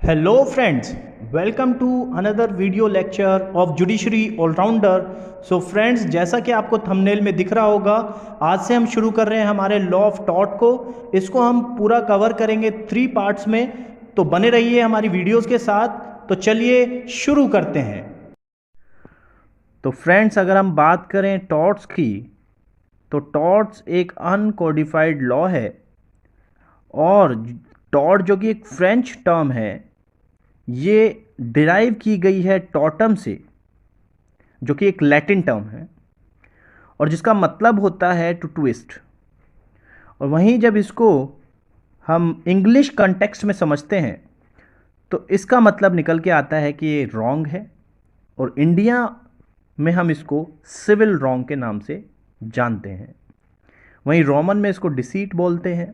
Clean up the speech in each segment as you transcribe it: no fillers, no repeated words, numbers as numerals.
Hello friends, welcome to another video lecture of Judiciary All-Rounder। So friends, जैसा कि आपको thumbnail में दिख रहा होगा, आज से हम शुरू कर रहे हैं हमारे लॉ ऑफ टॉट को। इसको हम पूरा कवर करेंगे 3 पार्ट्स में, तो बने रहिए हमारी वीडियोस के साथ। तो चलिए शुरू करते हैं। तो फ्रेंड्स, अगर हम बात करें टॉर्ट्स की, तो टॉर्ट्स एक अनकोडिफाइड लॉ है। और टॉर्ट जो कि एक फ्रेंच टर्म है, ये डिराइव की गई है टॉटम से, जो कि एक लैटिन टर्म है और जिसका मतलब होता है टू ट्विस्ट। और वहीं जब इसको हम इंग्लिश कॉन्टेक्स्ट में समझते हैं तो इसका मतलब निकल के आता है कि ये रॉन्ग है, और इंडिया में हम इसको सिविल रॉन्ग के नाम से जानते हैं। वहीं रोमन में इसको डिसीट बोलते हैं।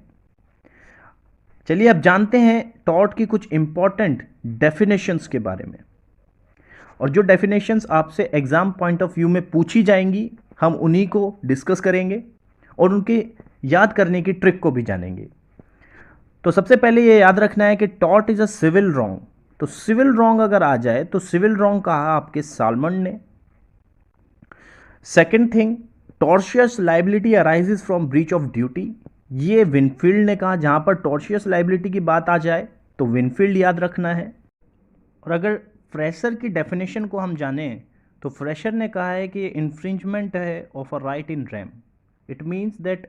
चलिए अब जानते हैं टॉर्ट की कुछ इंपॉर्टेंट डेफिनेशंस के बारे में। और जो डेफिनेशंस आपसे एग्जाम पॉइंट ऑफ व्यू में पूछी जाएंगी, हम उन्हीं को डिस्कस करेंगे और उनके याद करने की ट्रिक को भी जानेंगे। तो सबसे पहले ये याद रखना है कि tort is a civil wrong. तो सिविल रॉन्ग अगर आ जाए तो सिविल रॉन्ग कहा आपके सालमन ने। Second thing, tortious liability arises from breach of duty, ये विनफील्ड ने कहा। जहां पर टॉर्शियस लाइबिलिटी की बात आ जाए तो विनफील्ड याद रखना है। और अगर फ्रेशर की डेफिनेशन को हम जानें तो फ्रेशर ने कहा है कि इन्फ्रिंजमेंट है of a right in RAM. It means that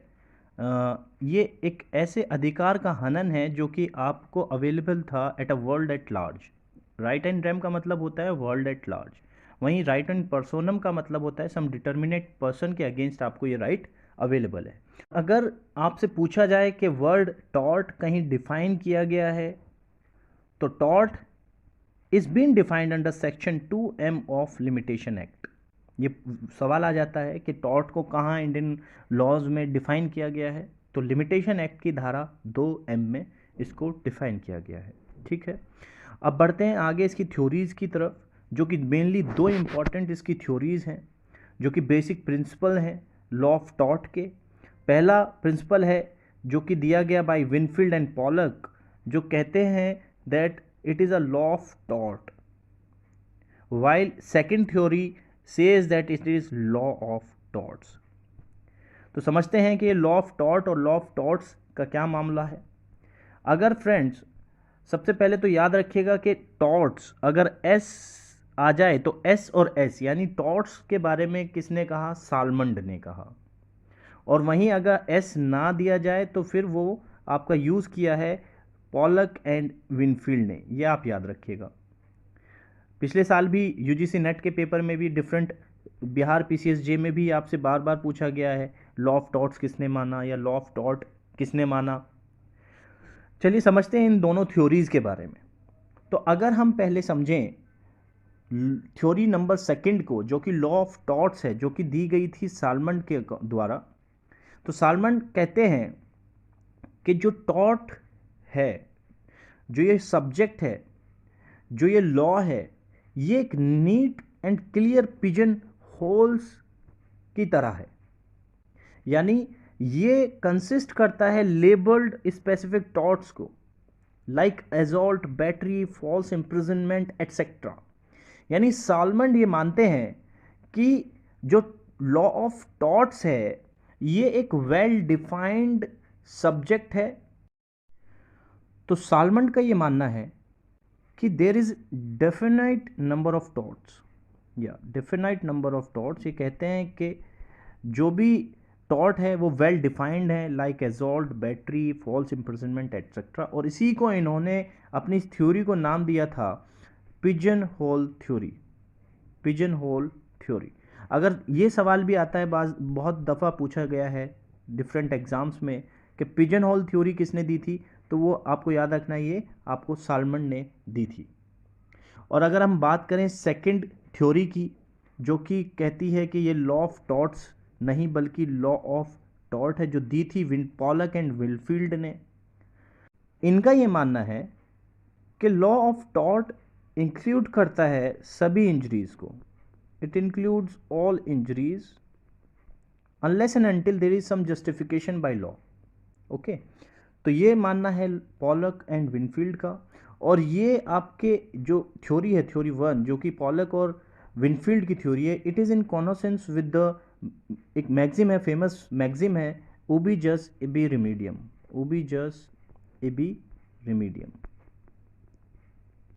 ये एक ऐसे अधिकार का हनन है जो कि आपको अवेलेबल था at a world at large. Right in RAM का मतलब होता है वर्ल्ड एट लार्ज। वहीं राइट इन पर्सोनम का मतलब होता है सम डिटर्मिनेट पर्सन के अगेंस्ट आपको ये राइट अवेलेबल है। अगर आपसे पूछा जाए कि वर्ड टॉर्ट कहीं डिफाइन किया गया है, तो tort is been defined under section 2M of limitation act. ये सवाल आ जाता है कि टॉर्ट को कहाँ इंडियन लॉज में डिफाइन किया गया है, तो लिमिटेशन एक्ट की धारा 2M में इसको डिफाइन किया गया है। ठीक है, अब बढ़ते हैं आगे इसकी थ्योरीज की तरफ, जो कि मेनली 2 इंपॉर्टेंट इसकी थ्योरीज हैं जो कि बेसिक प्रिंसिपल हैं लॉ ऑफ टॉर्ट के। पहला प्रिंसिपल है जो कि दिया गया बाय विनफील्ड एंड पॉलक, जो कहते हैं that it is a law of tort, while second theory says that it is law of torts। तो समझते हैं कि ये लॉ ऑफ टॉर्ट और लॉ ऑफ टॉर्ट्स का क्या मामला है। अगर फ्रेंड्स, सबसे पहले तो याद रखिएगा कि टॉर्ट्स अगर एस आ जाए तो एस और एस यानी टॉर्ट्स के बारे में किसने कहा, सालमंड ने कहा। और वहीं अगर एस ना दिया जाए तो फिर वो आपका यूज़ किया है पॉलक एंड विनफील्ड ने। ये आप याद रखिएगा। पिछले साल भी यूजीसी नेट के पेपर में भी डिफरेंट, बिहार पीसीएसजे में भी आपसे बार बार पूछा गया है लॉ ऑफ टॉर्ट्स किसने माना या लॉ ऑफ टॉर्ट किसने माना। चलिए समझते हैं इन दोनों थ्योरीज के बारे में। तो अगर हम पहले समझें थ्योरी नंबर सेकंड को, जो कि लॉ ऑफ टॉर्ट्स है, जो कि दी गई थी सालमंड के द्वारा। तो सालमंड कहते हैं कि जो टॉर्ट है, जो ये सब्जेक्ट है, जो ये लॉ है, ये एक neat and clear pigeon holes की तरह है। यानी ये कंसिस्ट करता है लेबल्ड स्पेसिफिक टॉर्ट्स को, like assault, battery, false imprisonment etcetera. यानी सालमंड ये मानते हैं कि जो लॉ ऑफ टॉर्ट्स है ये एक वेल डिफाइंड सब्जेक्ट है। तो सालमंड का ये मानना है कि there is definite number of torts, या डेफिनाइट नंबर ऑफ टॉर्ट्स। ये कहते हैं कि जो भी टॉर्ट है वो वेल डिफाइंड है, like assault, battery, false imprisonment etcetera. और इसी को इन्होंने अपनी थ्योरी को नाम दिया था pigeon whole theory. Pigeon whole theory. अगर ये सवाल भी आता है, बहुत दफ़ा पूछा गया है डिफरेंट एग्जाम्स में कि पिजन होल थ्योरी किसने दी थी, तो वो आपको याद रखना, ये आपको सालमंड ने दी थी। और अगर हम बात करें सेकंड थ्योरी की, जो कि कहती है कि ये लॉ ऑफ टॉर्ट्स नहीं बल्कि लॉ ऑफ टॉर्ट है, जो दी थी पॉलक एंड विनफील्ड ने। इनका ये मानना है कि लॉ ऑफ टॉर्ट इंक्लूड करता है सभी इंजरीज को। It includes all injuries unless and until there is some justification by law. Okay, तो ये मानना है पॉलक एंड विनफील्ड का। और ये आपके जो थ्योरी है, थ्योरी 1, जो कि पॉलक और विनफील्ड की थ्योरी है, it is in consonance with the, एक मैक्सिम है, फेमस मैक्सिम है, उबी जस इबी रिमीडियम, उबी जस इबी रिमीडियम,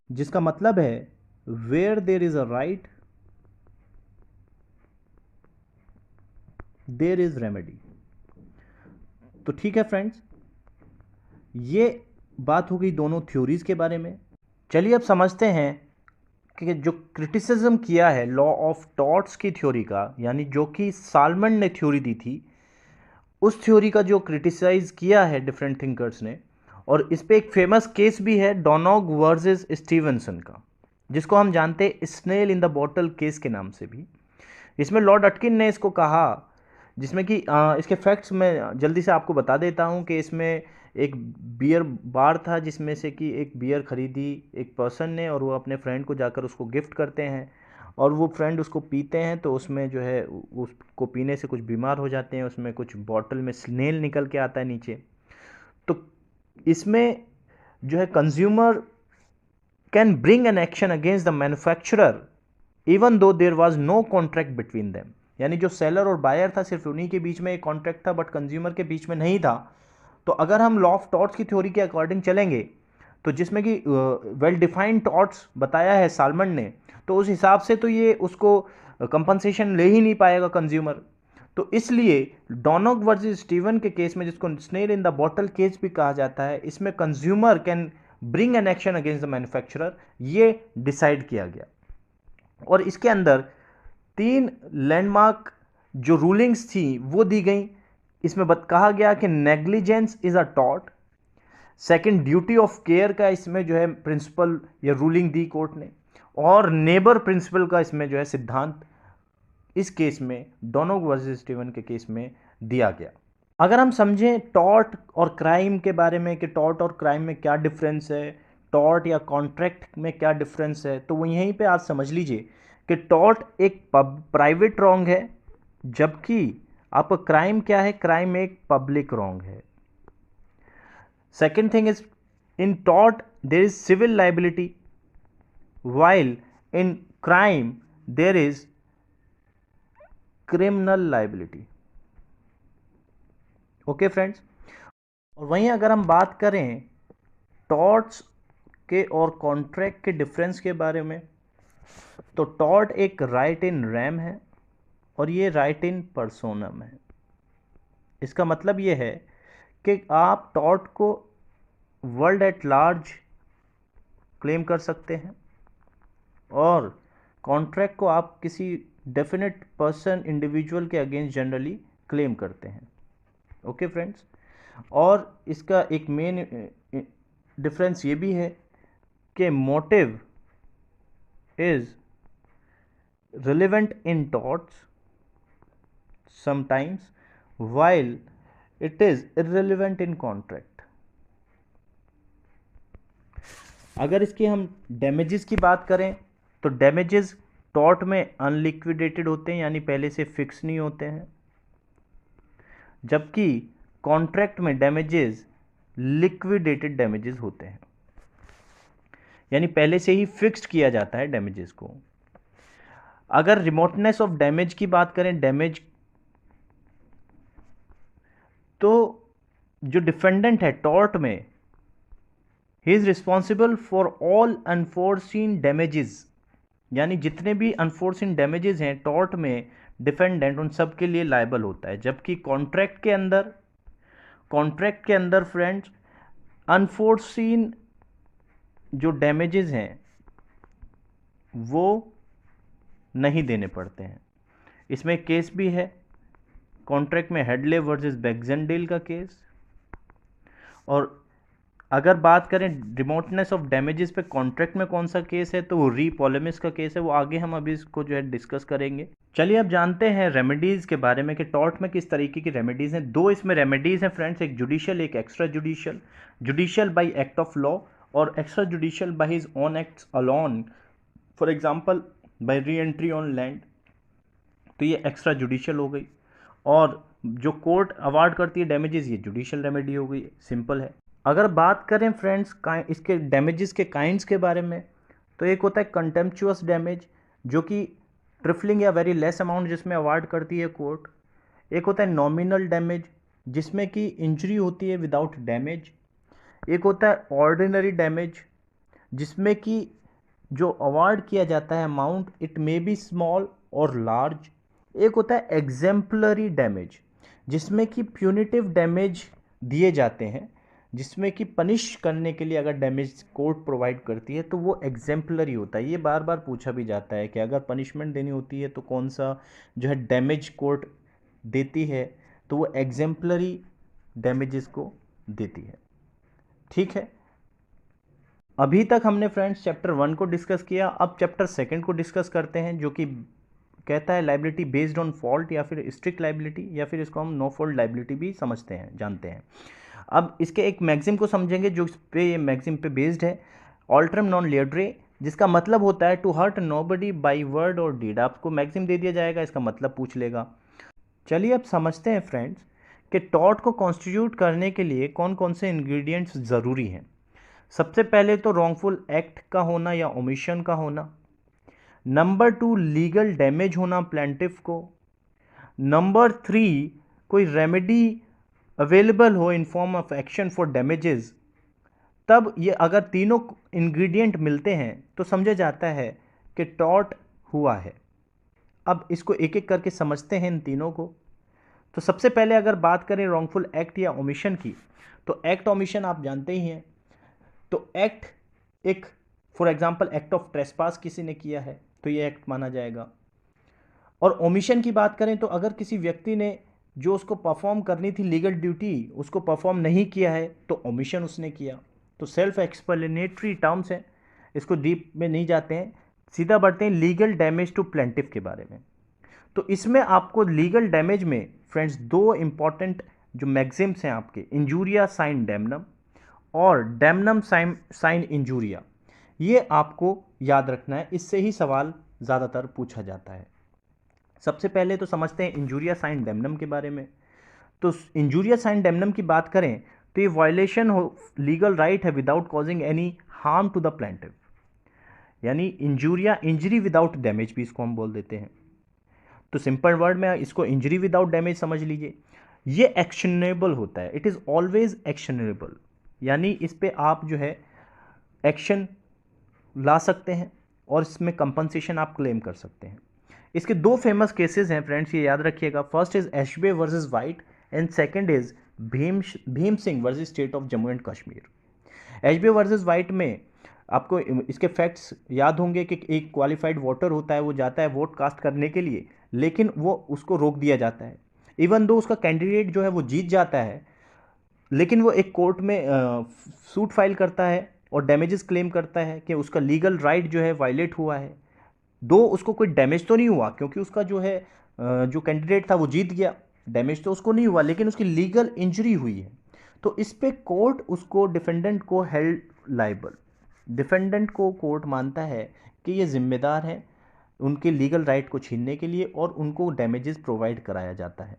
जिसका मतलब है where there is a right there is remedy. तो ठीक है फ्रेंड्स, ये बात हो गई दोनों थ्योरीज के बारे में। चलिए अब समझते हैं कि जो क्रिटिसिज्म किया है लॉ ऑफ टॉट्स की थ्योरी का, यानी जो कि साल्मन ने थ्योरी दी थी, उस थ्योरी का जो क्रिटिसाइज किया है डिफरेंट थिंकर्स ने, और इस पे एक फेमस केस भी है डोनोग वर्सेस स्टीवेंसन का, जिसको हम जानते हैं snail in the bottle case के नाम से भी। इसमें लॉर्ड अटकिन ने इसको कहा, जिसमें कि इसके फैक्ट्स मैं जल्दी से आपको बता देता हूँ कि इसमें एक बियर बार था, जिसमें से कि एक बियर खरीदी एक पर्सन ने, और वो अपने फ्रेंड को जाकर उसको गिफ्ट करते हैं, और वो फ्रेंड उसको पीते हैं, तो उसमें जो है उसको पीने से कुछ बीमार हो जाते हैं, उसमें कुछ बॉटल में स्नेल निकल के आता है नीचे। तो इसमें जो है consumer can bring an action against the manufacturer even though there was no contract between them, यानी जो सेलर और बायर था सिर्फ उन्हीं के बीच में एक कॉन्ट्रैक्ट था, बट कंज्यूमर के बीच में नहीं था। तो अगर हम लॉ ऑफ टॉर्ट्स की थ्योरी के अकॉर्डिंग चलेंगे, तो जिसमें कि वेल डिफाइंड टॉर्ट्स बताया है साल्मन ने, तो उस हिसाब से तो ये उसको कंपनसेशन ले ही नहीं पाएगा कंज्यूमर। तो इसलिए डोनोग वर्सेस स्टीवन के केस में, जिसको snail in the bottle case भी कहा जाता है, इसमें consumer can bring an action against the manufacturer, ये डिसाइड किया गया। और इसके अंदर 3 लैंडमार्क जो रूलिंग्स थी वो दी गई। इसमें कहा गया कि negligence is a tort, second duty of care का इसमें जो है प्रिंसिपल या रूलिंग दी कोर्ट ने, और नेबर प्रिंसिपल का इसमें जो है सिद्धांत इस केस में डोनोग वर्सेस स्टीवन के केस में दिया गया। अगर हम समझें टॉर्ट और क्राइम के बारे में कि टॉर्ट और क्राइम में क्या डिफरेंस है, टॉर्ट या कॉन्ट्रैक्ट में क्या डिफरेंस है, तो वो यहीं पे आप समझ लीजिए कि टॉर्ट एक प्राइवेट रॉन्ग है, जबकि आपका क्राइम क्या है, क्राइम एक पब्लिक रॉन्ग है। Second thing is, in tort there is civil liability, while in crime there is criminal liability। Okay friends, और वहीं अगर हम बात करें टॉर्ट्स के और कॉन्ट्रैक्ट के डिफरेंस के बारे में, तो टॉर्ट एक राइट इन रैम है और ये राइट इन पर्सोनम है। इसका मतलब ये है कि आप टॉर्ट को वर्ल्ड एट लार्ज क्लेम कर सकते हैं, और कॉन्ट्रैक्ट को आप किसी डेफिनेट पर्सन इंडिविजुअल के अगेंस्ट जनरली क्लेम करते हैं। ओके फ्रेंड्स, और इसका एक मेन डिफरेंस ये भी है कि motive is relevant in torts sometimes while it is irrelevant in contract। अगर इसकी हम डैमेजेस की बात करें, तो डैमेजेस टॉर्ट में अनलिक्विडेटेड होते हैं, यानी पहले से फिक्स नहीं होते हैं, जबकि कॉन्ट्रैक्ट में डैमेजेस लिक्विडेटेड डैमेजेस होते हैं, यानी पहले से ही फिक्स्ड किया जाता है डैमेजेस को। अगर रिमोटनेस ऑफ डैमेज की बात करें, डैमेज, तो जो डिफेंडेंट है टॉर्ट में, he is responsible for all unforeseen damages, यानी जितने भी अनफोर्सीन डैमेजेस हैं टॉर्ट में, डिफेंडेंट उन सब के लिए लायबल होता है। जबकि कॉन्ट्रैक्ट के अंदर फ्रेंड्स, अनफोर्सीन जो डैमेजेस हैं वो नहीं देने पड़ते हैं। इसमें एक केस भी है कॉन्ट्रैक्ट में, हेडले वर्सेस बैक्जेंडेल का केस। और अगर बात करें रिमोटनेस ऑफ डैमेजेस पे कॉन्ट्रैक्ट में कौन सा केस है, तो वो री पॉलेमिस का केस है, वो आगे हम अभी इसको जो है डिस्कस करेंगे। चलिए अब जानते हैं रेमेडीज़ के बारे में कि टॉर्ट में किस तरीके की रेमेडीज़ हैं। 2 इसमें रेमेडीज़ हैं फ्रेंड्स, एक जुडिशियल, एक extra judicial. Judicial by act of law, और extra judicial by his own acts alone, for example by re entry on land. तो ये एक्स्ट्रा जुडिशियल हो गई, और जो कोर्ट अवार्ड करती है डैमेजेस, ये जुडिशियल रेमेडी हो गई, सिंपल है। अगर बात करें फ्रेंड्स इसके डैमेजेस के काइंड्स के बारे में, तो एक होता है कंटेम्पचुअस डैमेज, जो कि ट्रिफलिंग या वेरी लेस अमाउंट जिसमें अवार्ड करती है कोर्ट। एक होता है नॉमिनल डैमेज, जिसमें कि इंजरी होती है विदाउट डैमेज। एक होता है ऑर्डिनरी डैमेज, जिसमें कि जो अवार्ड किया जाता है amount it may be small और लार्ज। एक होता है एग्जेम्पलरी डैमेज, जिसमें कि प्यूनिटिव डैमेज दिए जाते हैं, जिसमें कि पनिश करने के लिए अगर डैमेज कोर्ट प्रोवाइड करती है तो वो एग्जेम्पलरी होता है। ये बार बार पूछा भी जाता है कि अगर पनिशमेंट देनी होती है तो कौन सा जो है डैमेज कोर्ट देती है, तो वो एग्जेम्पलरी डैमेजेस को देती है। ठीक है, अभी तक हमने फ्रेंड्स चैप्टर 1 को डिस्कस किया। अब चैप्टर 2 को डिस्कस करते हैं, जो कि कहता है लाइबिलिटी बेस्ड ऑन फॉल्ट, या फिर स्ट्रिक्ट लाइबिलिटी, या फिर इसको हम नो फॉल्ट लाइबिलिटी भी समझते हैं, जानते हैं। अब इसके एक मैक्सिम को समझेंगे जो इस पे ये मैक्सिम पे बेस्ड है, ऑल्ट्रम नॉन लिएट्रे, जिसका मतलब होता है to hurt nobody by word और डीड। आपको मैक्सिम दे दिया जाएगा, इसका मतलब पूछ लेगा। चलिए अब समझते हैं फ्रेंड्स कि टॉर्ट को कॉन्स्टिट्यूट करने के लिए कौन कौन से इंग्रेडिएंट्स ज़रूरी हैं। सबसे पहले तो रॉन्गफुल एक्ट का होना या ओमिशन का होना। नंबर 2 लीगल डैमेज होना प्लेंटिफ को। नंबर 3 कोई रेमेडी अवेलेबल हो in form of action for damages. तब ये अगर तीनों इंग्रेडिएंट मिलते हैं तो समझा जाता है कि टॉर्ट हुआ है। अब इसको एक एक करके समझते हैं इन तीनों को। तो सबसे पहले अगर बात करें रॉन्गफुल एक्ट या ओमिशन की, तो एक्ट ओमिशन आप जानते ही हैं। तो एक्ट एक for example act of trespass किसी ने किया है तो ये एक्ट माना जाएगा। और ओमिशन की बात करें तो अगर किसी व्यक्ति ने जो उसको परफॉर्म करनी थी लीगल ड्यूटी उसको परफॉर्म नहीं किया है तो ओमिशन उसने किया। तो सेल्फ एक्सप्लेनेटरी टर्म्स हैं, इसको डीप में नहीं जाते हैं, सीधा बढ़ते हैं लीगल डैमेज टू प्लेंटिफ के बारे में। तो इसमें आपको लीगल डैमेज में फ्रेंड्स दो इंपॉर्टेंट जो मैक्सिम्स हैं आपके, इंजूरिया साइन डैमनम और डैमनम साइन इंजूरिया, ये आपको याद रखना है, इससे ही सवाल ज़्यादातर पूछा जाता है। सबसे पहले तो समझते हैं इंजूरिया साइन डैमनम के बारे में। तो इंजूरिया साइन डैमनम की बात करें तो ये वायलेशन हो लीगल राइट है without causing any harm to the plaintiff, यानी इंजूरिया इंजरी विदाउट डैमेज भी इसको हम बोल देते हैं। तो सिंपल वर्ड में इसको इंजरी विदाउट डैमेज समझ लीजिए। ये एक्शनेबल होता है, इट इज़ ऑलवेज एक्शनेबल, यानी इस पे आप जो है एक्शन ला सकते हैं और इसमें कंपनसेशन आप क्लेम कर सकते हैं। इसके दो फेमस केसेस हैं फ्रेंड्स, ये याद रखिएगा। First is Ashby versus White and second is Bhim Singh versus state of Jammu and Kashmir. Ashby versus White में आपको इसके फैक्ट्स याद होंगे कि एक क्वालिफाइड वोटर होता है, वो जाता है वोट कास्ट करने के लिए, लेकिन वो उसको रोक दिया जाता है। इवन दो उसका कैंडिडेट जो है वो जीत जाता है, लेकिन वो एक कोर्ट में सूट फाइल करता है और डैमेजेस क्लेम करता है कि उसका लीगल राइट जो है वायलेट हुआ है। दो उसको कोई डैमेज तो नहीं हुआ क्योंकि उसका जो है जो कैंडिडेट था वो जीत गया, डैमेज तो उसको नहीं हुआ, लेकिन उसकी लीगल इंजरी हुई है। तो इस पे कोर्ट उसको डिफेंडेंट को हेल्ड लाइबल, डिफेंडेंट को कोर्ट मानता है कि ये जिम्मेदार है उनके लीगल राइट को छीनने के लिए और उनको डैमेजेस प्रोवाइड कराया जाता है।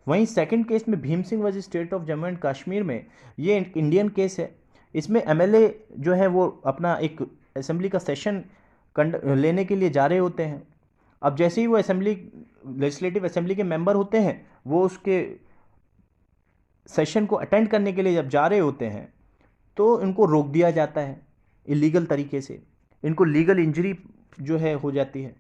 वहीं सेकंड केस में Bhim Singh versus state of Jammu and Kashmir में, ये एक इंडियन केस है। इसमें एमएलए जो है वो अपना एक असेंबली का सेशन लेने के लिए जा रहे होते हैं। अब जैसे ही वो असेंबली लेजिस्लेटिव असेंबली के मेंबर होते हैं, वो उसके सेशन को अटेंड करने के लिए जब जा रहे होते हैं तो इनको रोक दिया जाता है इलीगल तरीके से, इनको लीगल इंजरी जो है हो जाती है।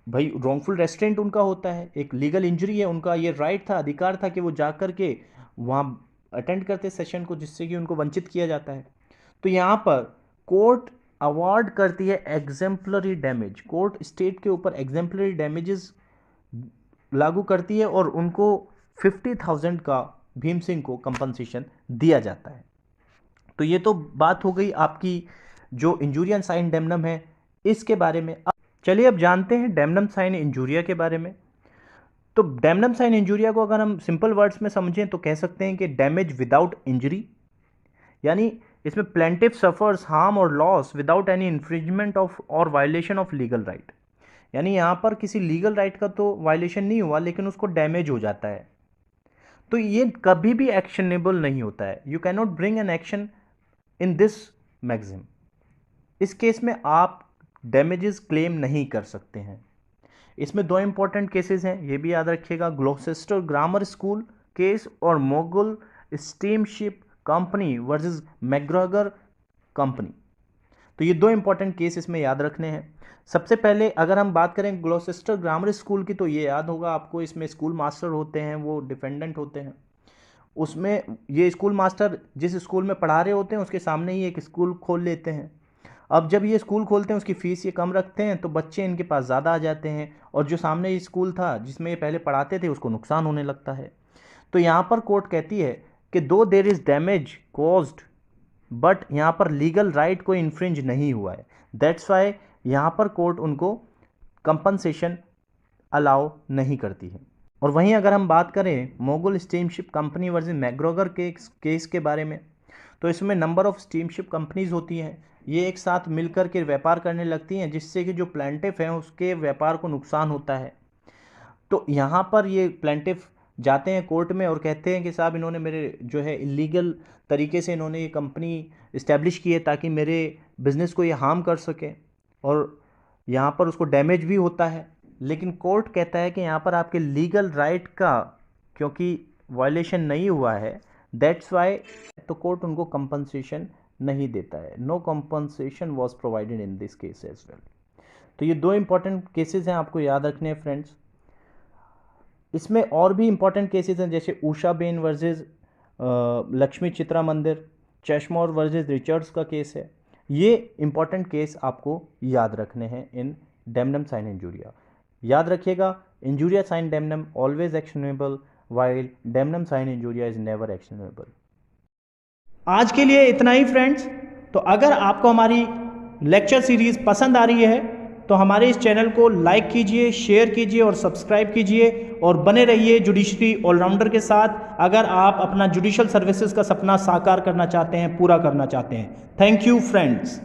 भाई रॉन्गफुल रेस्ट्रेंट उनका होता है, एक लीगल इंजरी है, उनका ये राइट था, अधिकार था कि वो जा कर के वहाँ अटेंड करते सेशन को, जिससे कि उनको वंचित किया जाता है। तो यहाँ पर कोर्ट अवार्ड करती है एग्जेम्पलरी डैमेज, कोर्ट स्टेट के ऊपर एग्जेम्पलरी डैमेजेस लागू करती है और उनको 50,000 का भीम सिंह को कंपनसेशन दिया जाता है। तो ये तो बात हो गई आपकी जो इंजूरियन साइन डैमनम है इसके बारे में। चलिए अब जानते हैं डैमनम साइन इंजूरिया के बारे में। तो डैमनम साइन इंजूरिया को अगर हम सिंपल वर्ड्स में समझें तो कह सकते हैं कि डैमेज विदाउट इंजरी, यानी इसमें प्लेंटिफ सफर्स हार्म और loss without any infringement of और वायलेशन ऑफ लीगल राइट, यानी यहाँ पर किसी लीगल राइट का तो वायलेशन नहीं हुआ लेकिन उसको डैमेज हो जाता है। तो ये कभी भी एक्शनेबल नहीं होता है। You can not bring an action in this maxim. इस केस में आप डैमेजेस क्लेम नहीं कर सकते हैं। इसमें दो इंपॉर्टेंट केसेस हैं, ये भी याद रखिएगा, ग्लॉसेस्टर ग्रामर स्कूल केस और Mogul Steamship company versus McGregor company. तो ये दो इंपॉर्टेंट केस इसमें याद रखने हैं। सबसे पहले अगर हम बात करें ग्लॉसेस्टर ग्रामर स्कूल की, तो ये याद होगा आपको, इसमें स्कूल मास्टर होते हैं, वो डिफेंडेंट होते हैं। उसमें ये स्कूल मास्टर जिस स्कूल में पढ़ा रहे होते हैं उसके सामने ही एक स्कूल खोल लेते हैं। अब जब ये स्कूल खोलते हैं उसकी फ़ीस ये कम रखते हैं, तो बच्चे इनके पास ज़्यादा आ जाते हैं, और जो सामने ये स्कूल था जिसमें ये पहले पढ़ाते थे उसको नुकसान होने लगता है। तो यहाँ पर कोर्ट कहती है कि दो there is damage caused, but यहाँ पर लीगल राइट कोई इन्फ्रिंज नहीं हुआ है। दैट्स वाई यहाँ पर कोर्ट उनको कंपनसेशन अलाउ नहीं करती है। और वहीं अगर हम बात करें Mogul Steamship company versus McGregor के केस के बारे में, तो इसमें नंबर ऑफ स्टीमशिप कंपनीज होती हैं, ये एक साथ मिलकर के व्यापार करने लगती हैं, जिससे कि जो प्लेंटिफ हैं उसके व्यापार को नुकसान होता है। तो यहाँ पर ये प्लेंटिफ जाते हैं कोर्ट में और कहते हैं कि साहब इन्होंने मेरे जो है इलीगल तरीके से इन्होंने ये कंपनी इस्टेब्लिश की है ताकि मेरे बिज़नेस को ये हार्म कर सके, और यहाँ पर उसको डैमेज भी होता है। लेकिन कोर्ट कहता है कि यहाँ पर आपके लीगल राइट का क्योंकि वायलेशन नहीं हुआ है, दैट्स वाई, तो कोर्ट उनको कंपनसेशन नहीं देता है। No compensation was provided in this case as well. तो ये दो इंपॉर्टेंट केसेस हैं, आपको याद रखने हैं फ्रेंड्स। इसमें और भी इंपॉर्टेंट केसेस हैं, जैसे उषा बेन वर्सेस लक्ष्मी चित्रा मंदिर, चेशमोर वर्सेस रिचर्ड्स का केस है। ये इंपॉर्टेंट केस आपको याद रखने हैं इन डेमनम साइन इंजूरिया। याद रखिएगा, injuria sine damnum always actionable while damnum sine injuria is never actionable. आज के लिए इतना ही फ्रेंड्स। तो अगर आपको हमारी लेक्चर सीरीज़ पसंद आ रही है तो हमारे इस चैनल को लाइक कीजिए, शेयर कीजिए और सब्सक्राइब कीजिए, और बने रहिए जुडिशरी ऑलराउंडर के साथ अगर आप अपना जुडिशल सर्विसेज का सपना साकार करना चाहते हैं, पूरा करना चाहते हैं। Thank you friends.